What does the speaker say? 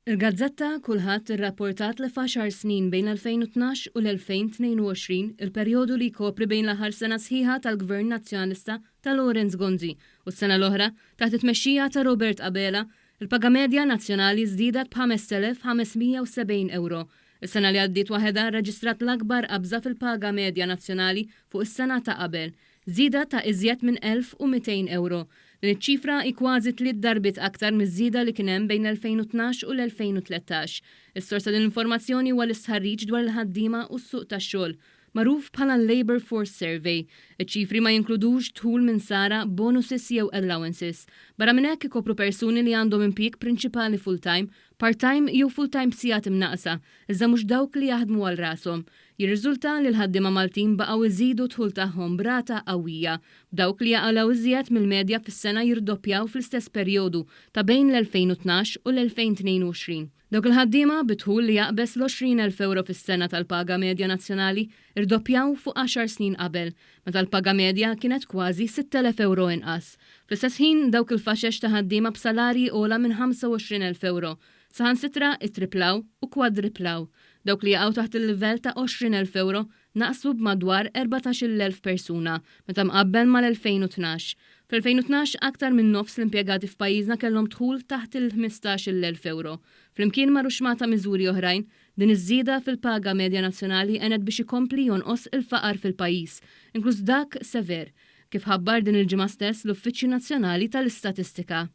Il-Gazzetta kulħadd irrapportat li f'għaxar snin bejn l-2012 u l-2022 il-perjodu li jkopri bejn l-aħħar sena sħiħa tal-Gvern Nazzjonalista ta' Lorenz Gonzi u s-sena l-oħra taħt it-tmexxija ta' Robert Abela, il-paga medja nazzjonali żdiedet b'5,570 euro. Is-sena li għaddiet waħedha rreġistrat l-akbar qabża fil-paga medja nazzjonali fuq is-sena ta' qabel, żieda ta' iżjed minn 1,200 euro. Din iċ-ċifra hi kważi 3 darbit aktar miż-żieda li kien hemm bejn l-2012 u l-2013. Is-sors ta' din l-informazzjoni huwa l-istħarriġ dwar il-ħaddiema u s-suq tax-xogħol, magħruf bħala Labour Force Survey. Iċ-ċifri ma jinkludux dħul minn sara, bonuses jew allowances. Barra minn hekk ikopru persuni li għandhom impjieg prinċipali full-time, part-time jew full-time b'sigħat imnaqsa, iżda mhux dawk li jaħdmu għal rashom. Jirriżulta li l-ħaddiema Maltin baqgħu iżidu dħul tagħhom b'rata qawwija. Dawk li jaqalgħu iżjed mill-medja fis-sena jirdoppjaw fl-istess perjodu ta' bejn l-2012 u l-2022. Dawk il-ħaddiema bidħul li jaqbes l-20,000 euro fis-sena tal-paga medja nazzjonali irdoppjaw fuq 10 snin qabel, meta l-paga medja kienet kważi 6,000 euro inqas. Fl-istess ħin dawk il-faxex ta' ħaddiema b'salarji ogħla minn 25,000 euro. Saħansitra ittriplaw u kwadriplaw. Dawk li jaqgħu taħt il-livell ta' 20,000 euro naqsu b'madwar 14,000 persuna meta mqabbel mal-2012. Fl-2012 aktar minn nofs l-impjegati f'pajjiżna kellhom dħul taħt il-15,000 euro. Flimkien ma' ruxmata miżuri oħrajn, din iż-żieda fil-paga medja nazzjonali għenet biex ikompli jonqos il-faqar fil-pajjiż, inkluż dak sever, kif ħabbar din il-ġimgħa stess l-Uffiċċju Nazzjonali tal-Istatistika.